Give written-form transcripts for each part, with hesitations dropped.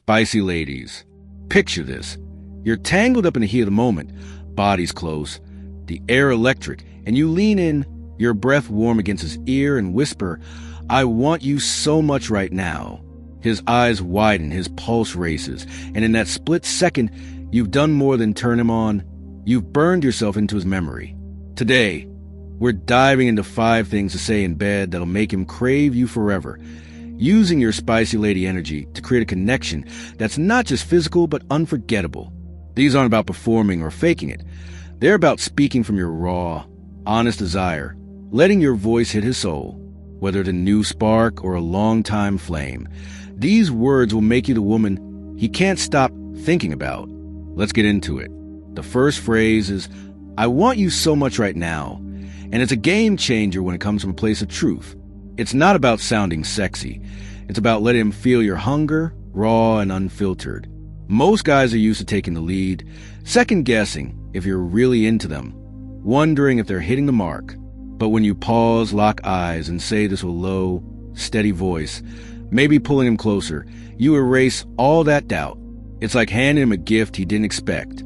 Spicy ladies. Picture this. You're tangled up in the heat of the moment, bodies close, the air electric, and you lean in, your breath warm against his ear, and whisper, "I want you so much right now." His eyes widen, his pulse races, and in that split second, you've done more than turn him on. You've burned yourself into his memory. Today, we're diving into 5 things to say in bed that'll make him crave you forever, using your spicy lady energy to create a connection that's not just physical but unforgettable. These aren't about performing or faking it. They're about speaking from your raw, honest desire, letting your voice hit his soul, whether it's a new spark or a long-time flame. These words will make you the woman he can't stop thinking about. Let's get into it. The first phrase is, "I want you so much right now." And it's a game changer when it comes from a place of truth. It's not about sounding sexy. It's about letting him feel your hunger, raw and unfiltered. Most guys are used to taking the lead, second-guessing if you're really into them, wondering if they're hitting the mark. But when you pause, lock eyes, and say this with a low, steady voice, maybe pulling him closer, you erase all that doubt. It's like handing him a gift he didn't expect.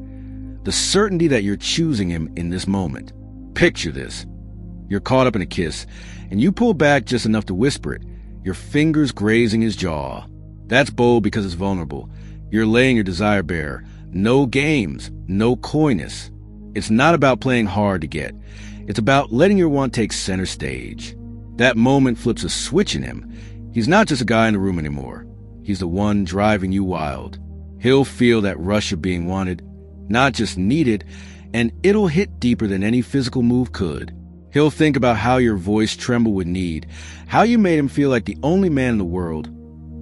The certainty that you're choosing him in this moment. Picture this. You're caught up in a kiss, and you pull back just enough to whisper it, your fingers grazing his jaw. That's bold because it's vulnerable. You're laying your desire bare. No games, no coyness. It's not about playing hard to get. It's about letting your want take center stage. That moment flips a switch in him. He's not just a guy in the room anymore. He's the one driving you wild. He'll feel that rush of being wanted, not just needed, and it'll hit deeper than any physical move could. He'll think about how your voice trembled with need, how you made him feel like the only man in the world,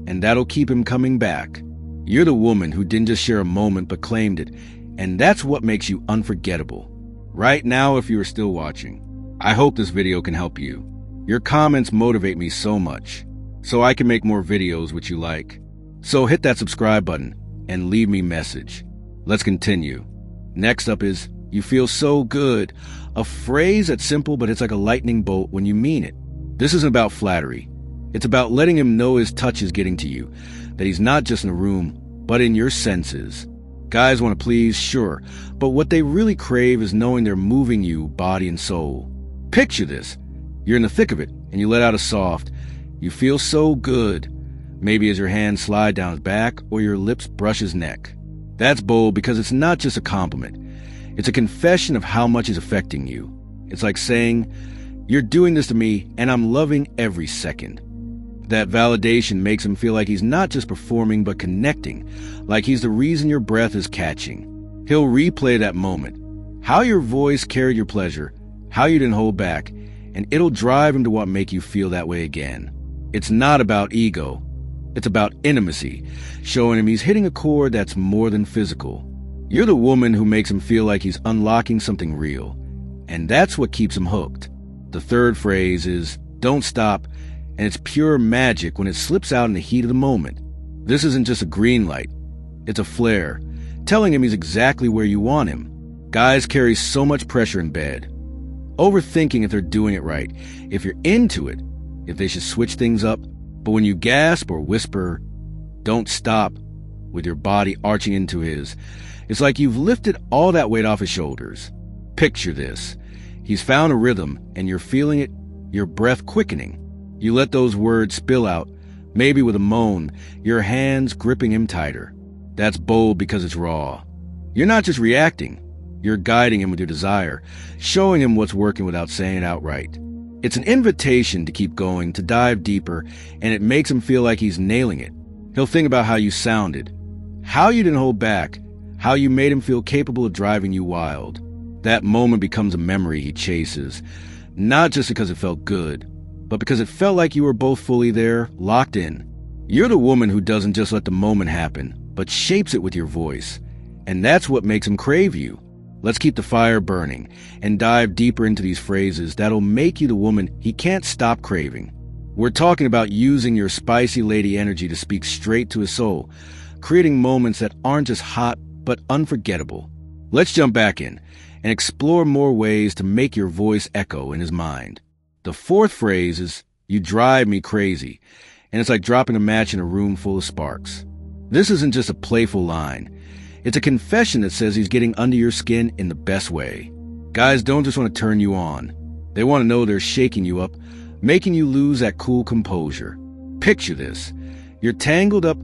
and that'll keep him coming back. You're the woman who didn't just share a moment but claimed it, and that's what makes you unforgettable. Right now, if you are still watching, I hope this video can help you. Your comments motivate me so much, so I can make more videos which you like. So hit that subscribe button and leave me a message. Let's continue. Next up is, "You feel so good." A phrase that's simple, but it's like a lightning bolt when you mean it. This isn't about flattery. It's about letting him know his touch is getting to you, that he's not just in a room, but in your senses. Guys want to please, sure, but what they really crave is knowing they're moving you, body and soul. Picture this. You're in the thick of it, and you let out a soft, "You feel so good," maybe as your hands slide down his back or your lips brush his neck. That's bold because it's not just a compliment. It's a confession of how much is affecting you. It's like saying, "You're doing this to me, and I'm loving every second." That validation makes him feel like he's not just performing but connecting, like he's the reason your breath is catching. He'll replay that moment, how your voice carried your pleasure, how you didn't hold back, and it'll drive him to want to make you feel that way again. It's not about ego. It's about intimacy, showing him he's hitting a chord that's more than physical. You're the woman who makes him feel like he's unlocking something real, and that's what keeps him hooked. The third phrase is, "Don't stop," and it's pure magic when it slips out in the heat of the moment. This isn't just a green light. It's a flare, telling him he's exactly where you want him. Guys carry so much pressure in bed, overthinking if they're doing it right, if you're into it, if they should switch things up. But when you gasp or whisper, "Don't stop," with your body arching into his, it's like you've lifted all that weight off his shoulders. Picture this. He's found a rhythm, and you're feeling it, your breath quickening. You let those words spill out, maybe with a moan, your hands gripping him tighter. That's bold because it's raw. You're not just reacting. You're guiding him with your desire, showing him what's working without saying it outright. It's an invitation to keep going, to dive deeper, and it makes him feel like he's nailing it. He'll think about how you sounded, how you didn't hold back, how you made him feel capable of driving you wild. That moment becomes a memory he chases, not just because it felt good, but because it felt like you were both fully there, locked in. You're the woman who doesn't just let the moment happen, but shapes it with your voice. And that's what makes him crave you. Let's keep the fire burning and dive deeper into these phrases that'll make you the woman he can't stop craving. We're talking about using your spicy lady energy to speak straight to his soul, creating moments that aren't just hot, but unforgettable. Let's jump back in and explore more ways to make your voice echo in his mind. The fourth phrase is, "You drive me crazy," and it's like dropping a match in a room full of sparks. This isn't just a playful line. It's a confession that says he's getting under your skin in the best way. Guys don't just want to turn you on. They want to know they're shaking you up, making you lose that cool composure. Picture this. You're tangled up,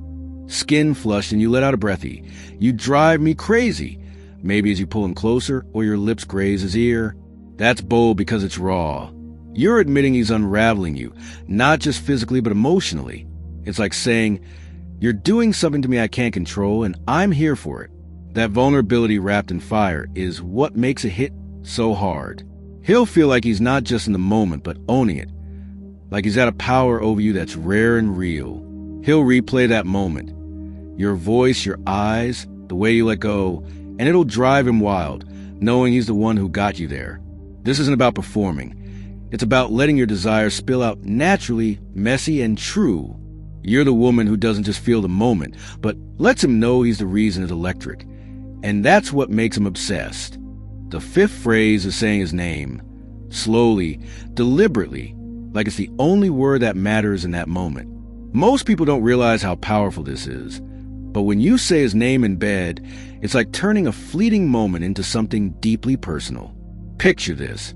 skin flushed, and you let out a breathy. You drive me crazy. Maybe as you pull him closer, or your lips graze his ear. That's bold because it's raw. You're admitting he's unraveling you, not just physically but emotionally. It's like saying, you're doing something to me I can't control, and I'm here for it. That vulnerability wrapped in fire is what makes a hit so hard. He'll feel like he's not just in the moment, but owning it. Like he's got a power over you that's rare and real. He'll replay that moment. Your voice, your eyes, the way you let go, and it'll drive him wild, knowing he's the one who got you there. This isn't about performing. It's about letting your desires spill out naturally, messy, and true. You're the woman who doesn't just feel the moment, but lets him know he's the reason it's electric. And that's what makes him obsessed. The fifth phrase is saying his name, slowly, deliberately, like it's the only word that matters in that moment. Most people don't realize how powerful this is. But when you say his name in bed, it's like turning a fleeting moment into something deeply personal. Picture this.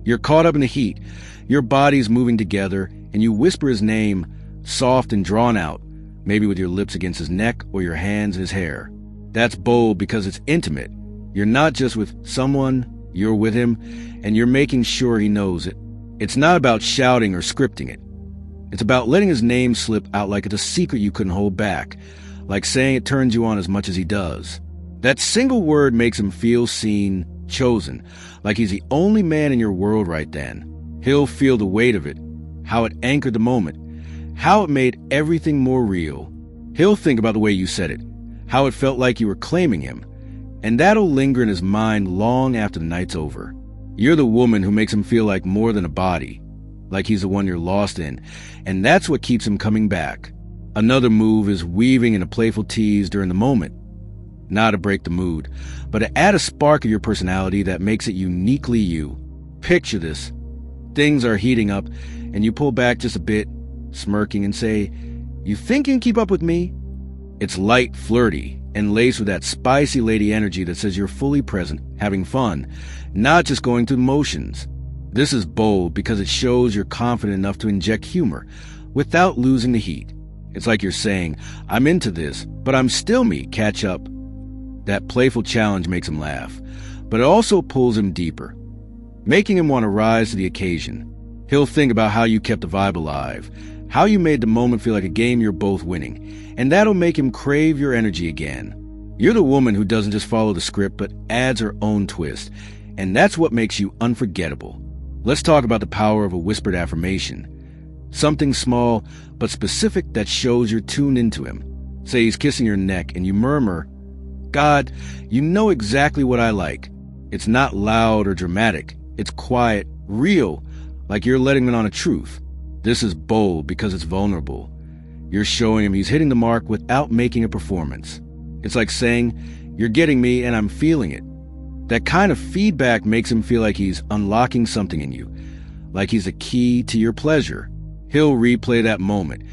You're caught up in the heat, your body's moving together, and you whisper his name, soft and drawn out, maybe with your lips against his neck or your hands in his hair. That's bold because it's intimate. You're not just with someone, you're with him, and you're making sure he knows it. It's not about shouting or scripting it. It's about letting his name slip out like it's a secret you couldn't hold back, like saying it turns you on as much as he does. That single word makes him feel seen, chosen, like he's the only man in your world right then. He'll feel the weight of it, how it anchored the moment, how it made everything more real. He'll think about the way you said it, how it felt like you were claiming him, and that'll linger in his mind long after the night's over. You're the woman who makes him feel like more than a body, like he's the one you're lost in, and that's what keeps him coming back. Another move is weaving in a playful tease during the moment. Not to break the mood, but to add a spark of your personality that makes it uniquely you. Picture this. Things are heating up, and you pull back just a bit, smirking, and say, "You think you can keep up with me?" It's light, flirty, and laced with that spicy lady energy that says you're fully present, having fun, not just going through the motions. This is bold because it shows you're confident enough to inject humor without losing the heat. It's like you're saying, "I'm into this, but I'm still me, catch up." That playful challenge makes him laugh, but it also pulls him deeper, making him want to rise to the occasion. He'll think about how you kept the vibe alive, how you made the moment feel like a game you're both winning, and that'll make him crave your energy again. You're the woman who doesn't just follow the script, but adds her own twist, and that's what makes you unforgettable. Let's talk about the power of a whispered affirmation. Something small, but specific that shows you're tuned into him. Say he's kissing your neck, and you murmur, "God, you know exactly what I like." It's not loud or dramatic. It's quiet, real, like you're letting him on a truth. This is bold because it's vulnerable. You're showing him he's hitting the mark without making a performance. It's like saying, "You're getting me and I'm feeling it." That kind of feedback makes him feel like he's unlocking something in you, like he's a key to your pleasure. He'll replay that moment,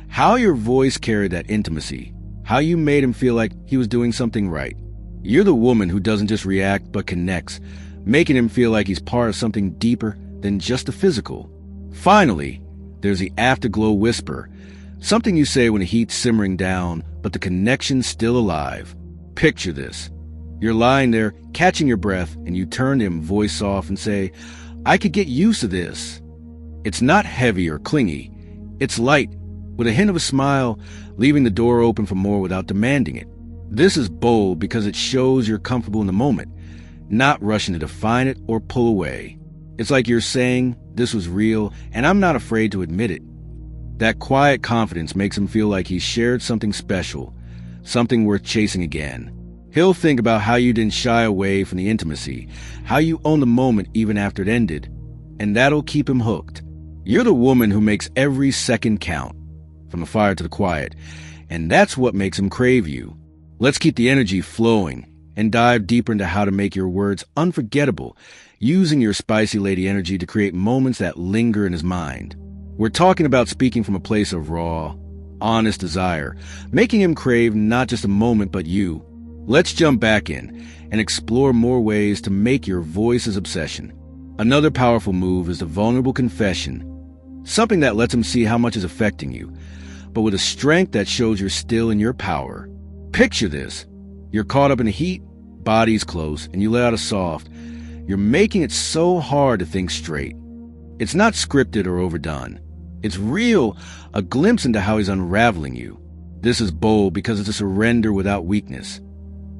how your voice carried that intimacy, how you made him feel like he was doing something right. You're the woman who doesn't just react but connects, making him feel like he's part of something deeper than just the physical. Finally, there's the afterglow whisper, something you say when the heat's simmering down, but the connection's still alive. Picture this. You're lying there, catching your breath, and you turn to him, voice off, and say, "I could get used to this." It's not heavy or clingy. It's light, with a hint of a smile, leaving the door open for more without demanding it. This is bold because it shows you're comfortable in the moment, not rushing to define it or pull away. It's like you're saying, "This was real, and I'm not afraid to admit it." That quiet confidence makes him feel like he's shared something special, something worth chasing again. He'll think about how you didn't shy away from the intimacy, how you owned the moment even after it ended, and that'll keep him hooked. You're the woman who makes every second count, from the fire to the quiet, and that's what makes him crave you. Let's keep the energy flowing and dive deeper into how to make your words unforgettable, using your spicy lady energy to create moments that linger in his mind. We're talking about speaking from a place of raw, honest desire, making him crave not just a moment but you. Let's jump back in and explore more ways to make your voice his obsession. Another powerful move is the vulnerable confession, something that lets him see how much is affecting you, but with a strength that shows you're still in your power. Picture this. You're caught up in the heat, body's close, and you let out a soft. You're making it so hard to think straight. It's not scripted or overdone. It's real, a glimpse into how he's unraveling you. This is bold because it's a surrender without weakness.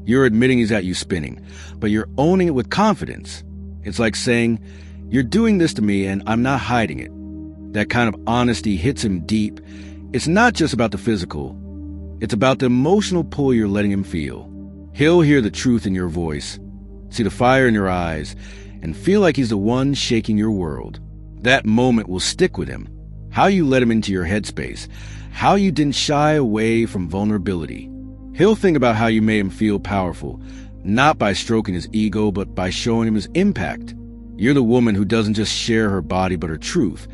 You're admitting he's got you spinning, but you're owning it with confidence. It's like saying, "You're doing this to me and I'm not hiding it." That kind of honesty hits him deep. It's not just about the physical. It's about the emotional pull you're letting him feel. He'll hear the truth in your voice, see the fire in your eyes, and feel like he's the one shaking your world. That moment will stick with him. How you let him into your headspace, how you didn't shy away from vulnerability. He'll think about how you made him feel powerful, not by stroking his ego, but by showing him his impact. You're the woman who doesn't just share her body, but her truth.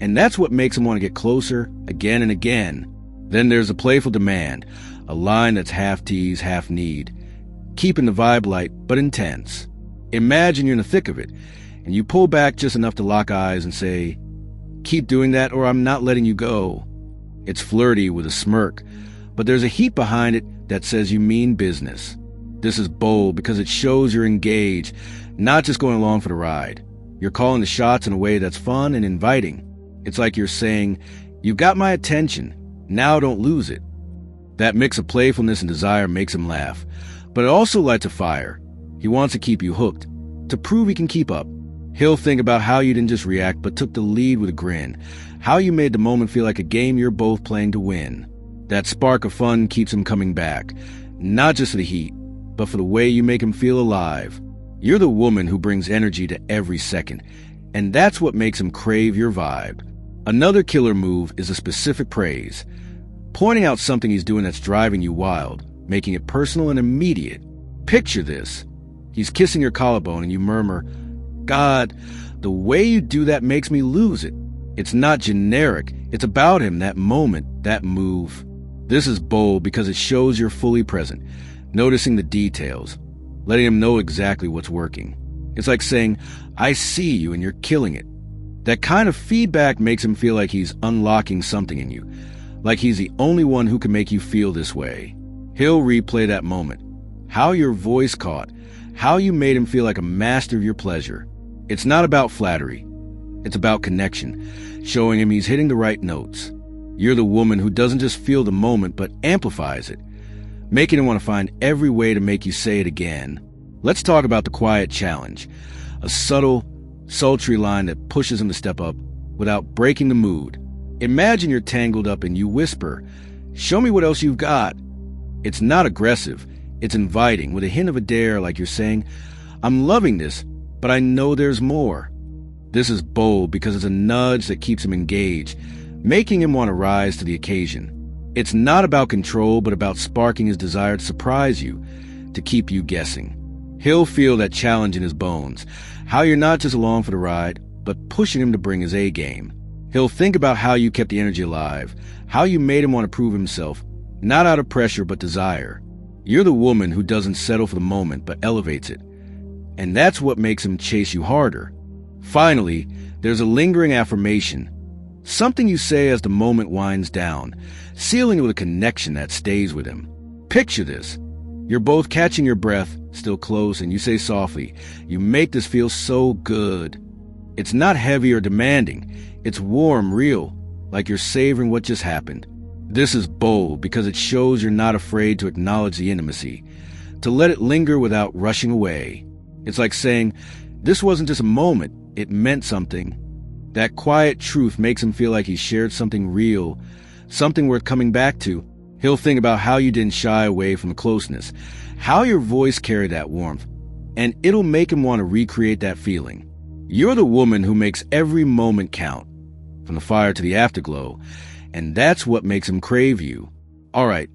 And that's what makes him want to get closer again and again. Then there's a playful demand, a line that's half tease, half need, keeping the vibe light, but intense. Imagine you're in the thick of it, and you pull back just enough to lock eyes and say, "Keep doing that or I'm not letting you go." It's flirty with a smirk, but there's a heat behind it that says you mean business. This is bold because it shows you're engaged, not just going along for the ride. You're calling the shots in a way that's fun and inviting. It's like you're saying, "You got my attention, now don't lose it." That mix of playfulness and desire makes him laugh, but it also lights a fire. He wants to keep you hooked, to prove he can keep up. He'll think about how you didn't just react, but took the lead with a grin, how you made the moment feel like a game you're both playing to win. That spark of fun keeps him coming back, not just for the heat, but for the way you make him feel alive. You're the woman who brings energy to every second, and that's what makes him crave your vibe. Another killer move is a specific praise, pointing out something he's doing that's driving you wild, making it personal and immediate. Picture this. He's kissing your collarbone and you murmur, "God, the way you do that makes me lose it." It's not generic. It's about him, that moment, that move. This is bold because it shows you're fully present, noticing the details, letting him know exactly what's working. It's like saying, "I see you and you're killing it." That kind of feedback makes him feel like he's unlocking something in you, like he's the only one who can make you feel this way. He'll replay that moment, how your voice caught, how you made him feel like a master of your pleasure. It's not about flattery. It's about connection, showing him he's hitting the right notes. You're the woman who doesn't just feel the moment, but amplifies it, making him want to find every way to make you say it again. Let's talk about the quiet challenge, a subtle, sultry line that pushes him to step up without breaking the mood. Imagine you're tangled up and you whisper, "Show me what else you've got." It's not aggressive. It's inviting, with a hint of a dare, like you're saying, "I'm loving this, but I know there's more." This is bold because it's a nudge that keeps him engaged, making him want to rise to the occasion. It's not about control, but about sparking his desire to surprise you, to keep you guessing. He'll feel that challenge in his bones, how you're not just along for the ride, but pushing him to bring his A game. He'll think about how you kept the energy alive, how you made him want to prove himself, not out of pressure, but desire. You're the woman who doesn't settle for the moment, but elevates it. And that's what makes him chase you harder. Finally, there's a lingering affirmation, something you say as the moment winds down, sealing it with a connection that stays with him. Picture this. You're both catching your breath, still close, and you say softly, "You make this feel so good." It's not heavy or demanding. It's warm, real, like you're savoring what just happened. This is bold because it shows you're not afraid to acknowledge the intimacy, to let it linger without rushing away. It's like saying, "This wasn't just a moment, it meant something." That quiet truth makes him feel like he shared something real, something worth coming back to. He'll think about how you didn't shy away from the closeness, how your voice carried that warmth, and it'll make him want to recreate that feeling. You're the woman who makes every moment count, from the fire to the afterglow, and that's what makes him crave you. All right,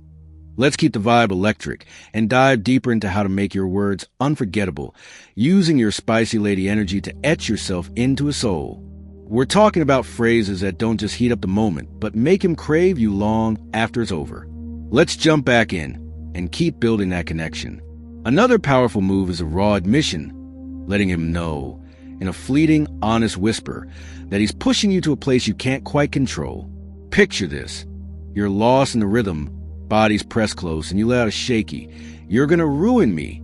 let's keep the vibe electric and dive deeper into how to make your words unforgettable, using your spicy lady energy to etch yourself into a soul. We're talking about phrases that don't just heat up the moment, but make him crave you long after it's over. Let's jump back in and keep building that connection. Another powerful move is a raw admission, letting him know, in a fleeting, honest whisper, that he's pushing you to a place you can't quite control. Picture this. You're lost in the rhythm, bodies pressed close, and you let out a shaky, "You're gonna ruin me."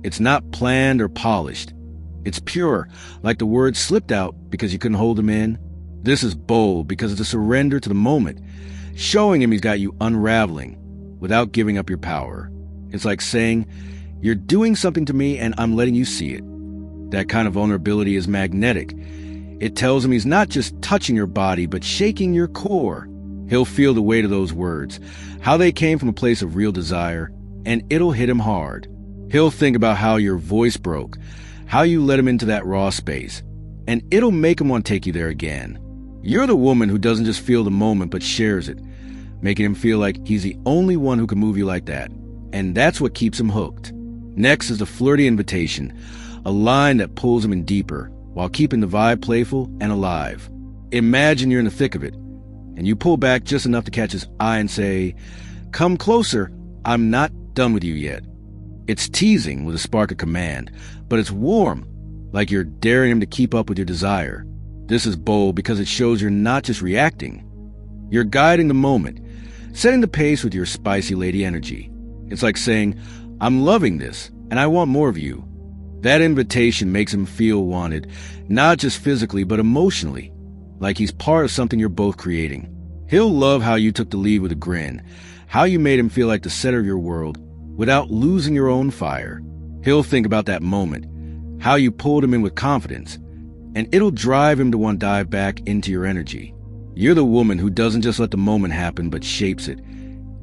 It's not planned or polished. It's pure, like the words slipped out because you couldn't hold them in. This is bold because it's a surrender to the moment, showing him he's got you unraveling without giving up your power. It's like saying, "You're doing something to me and I'm letting you see it." That kind of vulnerability is magnetic. It tells him he's not just touching your body, but shaking your core. He'll feel the weight of those words, how they came from a place of real desire, and it'll hit him hard. He'll think about how your voice broke, how you let him into that raw space, and it'll make him want to take you there again. You're the woman who doesn't just feel the moment, but shares it, making him feel like he's the only one who can move you like that. And that's what keeps him hooked. Next is a flirty invitation, a line that pulls him in deeper, while keeping the vibe playful and alive. Imagine you're in the thick of it, and you pull back just enough to catch his eye and say, "Come closer, I'm not done with you yet." It's teasing with a spark of command, but it's warm, like you're daring him to keep up with your desire. This is bold because it shows you're not just reacting. You're guiding the moment, setting the pace with your spicy lady energy. It's like saying, "I'm loving this, and I want more of you." That invitation makes him feel wanted, not just physically, but emotionally, like he's part of something you're both creating. He'll love how you took the lead with a grin, how you made him feel like the center of your world without losing your own fire. He'll think about that moment, how you pulled him in with confidence, and it'll drive him to want to dive back into your energy. You're the woman who doesn't just let the moment happen, but shapes it,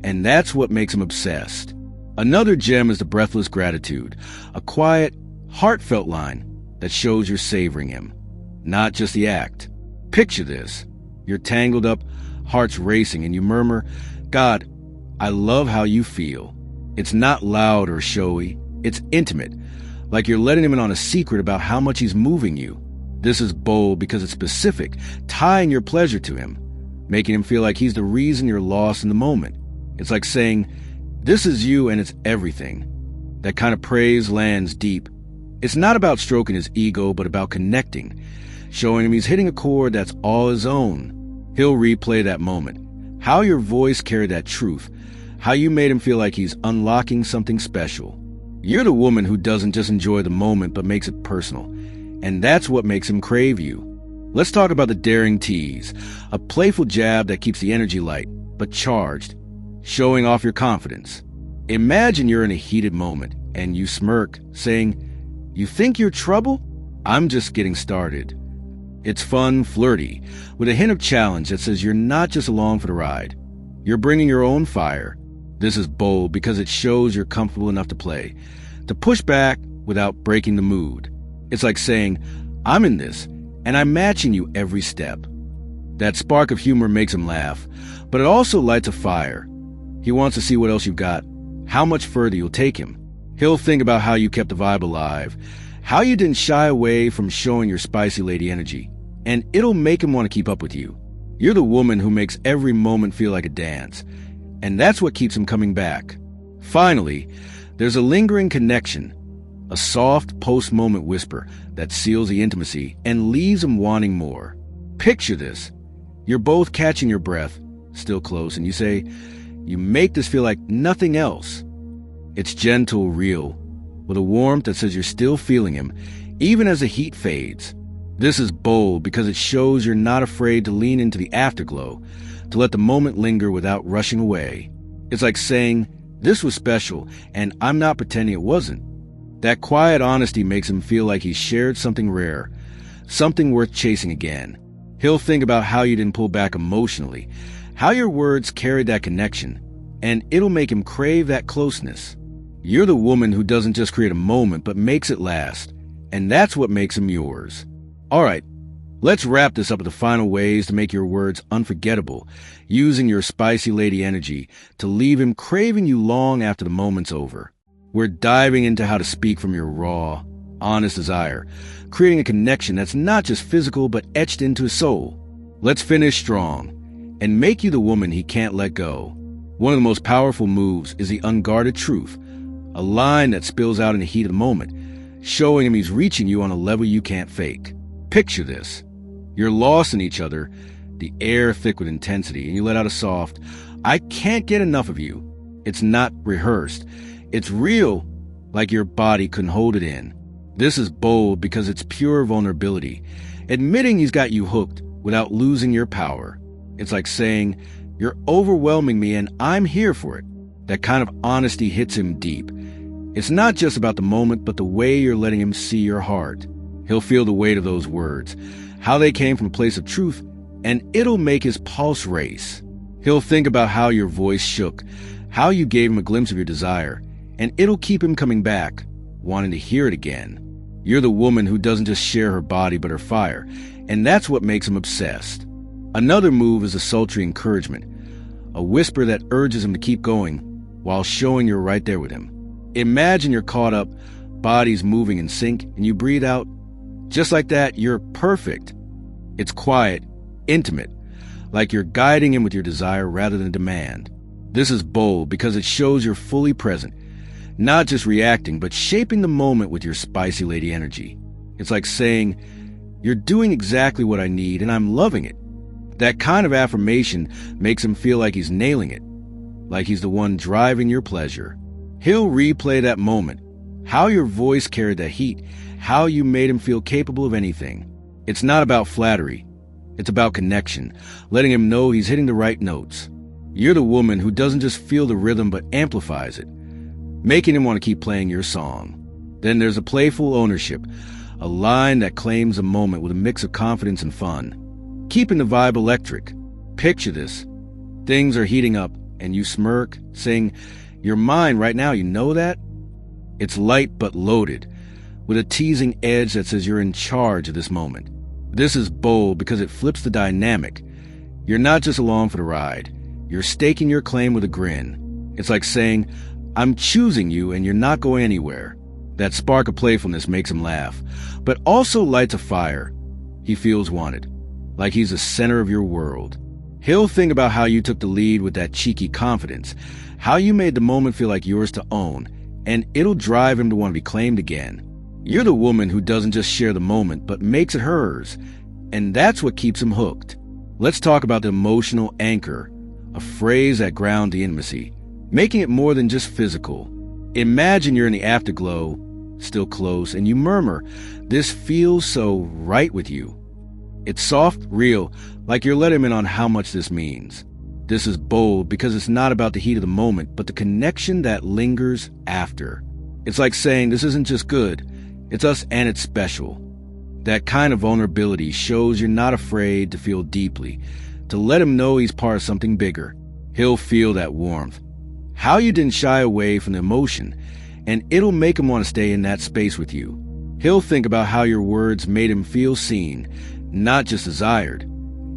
and that's what makes him obsessed. Another gem is the breathless gratitude, a quiet, heartfelt line that shows you're savoring him, not just the act. Picture this. You're tangled up, hearts racing, and you murmur, "God, I love how you feel." It's not loud or showy. It's intimate, like you're letting him in on a secret about how much he's moving you. This is bold because it's specific, tying your pleasure to him, making him feel like he's the reason you're lost in the moment. It's like saying, "This is you and it's everything." That kind of praise lands deep. It's not about stroking his ego, but about connecting, showing him he's hitting a chord that's all his own. He'll replay that moment, how your voice carried that truth, how you made him feel like he's unlocking something special. You're the woman who doesn't just enjoy the moment, but makes it personal. And that's what makes him crave you. Let's talk about the daring tease, a playful jab that keeps the energy light, but charged, showing off your confidence. Imagine you're in a heated moment, and you smirk, saying, "You think you're trouble? I'm just getting started." It's fun, flirty, with a hint of challenge that says you're not just along for the ride. You're bringing your own fire. This is bold because it shows you're comfortable enough to play, to push back without breaking the mood. It's like saying, "I'm in this, and I'm matching you every step." That spark of humor makes him laugh, but it also lights a fire. He wants to see what else you've got, how much further you'll take him. He'll think about how you kept the vibe alive, how you didn't shy away from showing your spicy lady energy, and it'll make him want to keep up with you. You're the woman who makes every moment feel like a dance, and that's what keeps him coming back. Finally, there's a lingering connection, a soft post-moment whisper that seals the intimacy and leaves him wanting more. Picture this. You're both catching your breath, still close, and you say, "You make this feel like nothing else." It's gentle, real, with a warmth that says you're still feeling him, even as the heat fades. This is bold because it shows you're not afraid to lean into the afterglow, to let the moment linger without rushing away. It's like saying, "This was special, and I'm not pretending it wasn't." That quiet honesty makes him feel like he's shared something rare, something worth chasing again. He'll think about how you didn't pull back emotionally, how your words carried that connection, and it'll make him crave that closeness. You're the woman who doesn't just create a moment, but makes it last, and that's what makes him yours. All right, let's wrap this up with the final ways to make your words unforgettable, using your spicy lady energy to leave him craving you long after the moment's over. We're diving into how to speak from your raw, honest desire, creating a connection that's not just physical but etched into his soul. Let's finish strong and make you the woman he can't let go. One of the most powerful moves is the unguarded truth, a line that spills out in the heat of the moment, showing him he's reaching you on a level you can't fake. Picture this. You're lost in each other, the air thick with intensity, and you let out a soft, "I can't get enough of you." It's not rehearsed. It's real, like your body couldn't hold it in. This is bold because it's pure vulnerability, admitting he's got you hooked without losing your power. It's like saying, "You're overwhelming me and I'm here for it." That kind of honesty hits him deep. It's not just about the moment, but the way you're letting him see your heart. He'll feel the weight of those words, how they came from a place of truth, and it'll make his pulse race. He'll think about how your voice shook, how you gave him a glimpse of your desire, and it'll keep him coming back, wanting to hear it again. You're the woman who doesn't just share her body but her fire, and that's what makes him obsessed. Another move is a sultry encouragement, a whisper that urges him to keep going while showing you're right there with him. Imagine you're caught up, bodies moving in sync, and you breathe out, "Just like that, you're perfect." It's quiet, intimate, like you're guiding him with your desire rather than demand. This is bold because it shows you're fully present, not just reacting, but shaping the moment with your spicy lady energy. It's like saying, "You're doing exactly what I need, and I'm loving it." That kind of affirmation makes him feel like he's nailing it, like he's the one driving your pleasure. He'll replay that moment, how your voice carried that heat, how you made him feel capable of anything. It's not about flattery. It's about connection, letting him know he's hitting the right notes. You're the woman who doesn't just feel the rhythm but amplifies it, making him want to keep playing your song. Then there's a playful ownership, a line that claims a moment with a mix of confidence and fun, keeping the vibe electric. Picture this. Things are heating up, and you smirk, saying, "You're mine right now, you know that?" It's light but loaded, with a teasing edge that says you're in charge of this moment. This is bold because it flips the dynamic. You're not just along for the ride. You're staking your claim with a grin. It's like saying, "I'm choosing you and you're not going anywhere." That spark of playfulness makes him laugh, but also lights a fire. He feels wanted, like he's the center of your world. He'll think about how you took the lead with that cheeky confidence, how you made the moment feel like yours to own, and it'll drive him to want to be claimed again. You're the woman who doesn't just share the moment, but makes it hers, and that's what keeps him hooked. Let's talk about the emotional anchor, a phrase that grounds the intimacy, making it more than just physical. Imagine you're in the afterglow, still close, and you murmur, "This feels so right with you." It's soft, real, like you're letting him in on how much this means. This is bold because it's not about the heat of the moment, but the connection that lingers after. It's like saying, "This isn't just good, it's us and it's special." That kind of vulnerability shows you're not afraid to feel deeply, to let him know he's part of something bigger. He'll feel that warmth, how you didn't shy away from the emotion, and it'll make him want to stay in that space with you. He'll think about how your words made him feel seen, not just desired,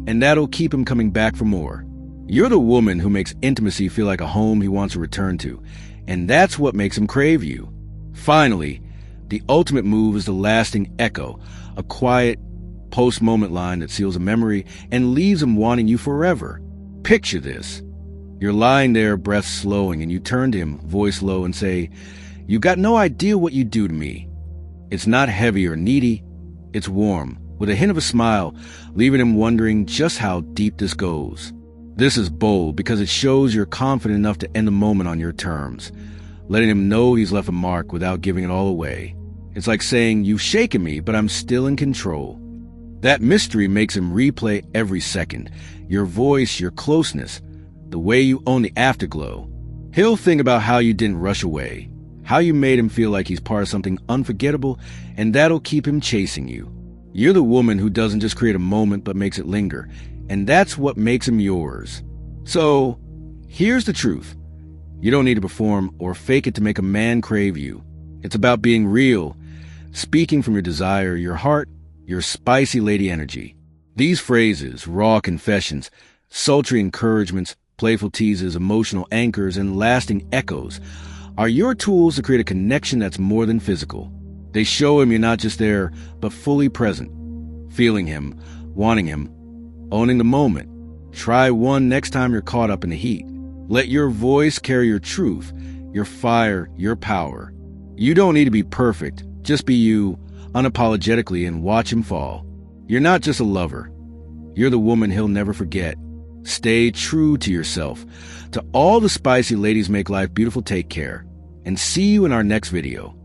and that'll keep him coming back for more. You're the woman who makes intimacy feel like a home he wants to return to, and that's what makes him crave you. Finally, the ultimate move is the lasting echo, a quiet, post-moment line that seals a memory and leaves him wanting you forever. Picture this. You're lying there, breath slowing, and you turn to him, voice low, and say, "You got no idea what you do to me." It's not heavy or needy. It's warm, with a hint of a smile, leaving him wondering just how deep this goes. This is bold because it shows you're confident enough to end the moment on your terms, letting him know he's left a mark without giving it all away. It's like saying, "You've shaken me, but I'm still in control." That mystery makes him replay every second. Your voice, your closeness, the way you own the afterglow. He'll think about how you didn't rush away, how you made him feel like he's part of something unforgettable, and that'll keep him chasing you. You're the woman who doesn't just create a moment but makes it linger, and that's what makes him yours. So, here's the truth. You don't need to perform or fake it to make a man crave you. It's about being real, speaking from your desire, your heart, your spicy lady energy. These phrases, raw confessions, sultry encouragements, playful teases, emotional anchors, and lasting echoes, are your tools to create a connection that's more than physical. They show him you're not just there, but fully present, feeling him, wanting him, owning the moment. Try one next time you're caught up in the heat. Let your voice carry your truth, your fire, your power. You don't need to be perfect. Just be you, unapologetically, and watch him fall. You're not just a lover. You're the woman he'll never forget. Stay true to yourself. To all the spicy ladies make life beautiful, take care. And see you in our next video.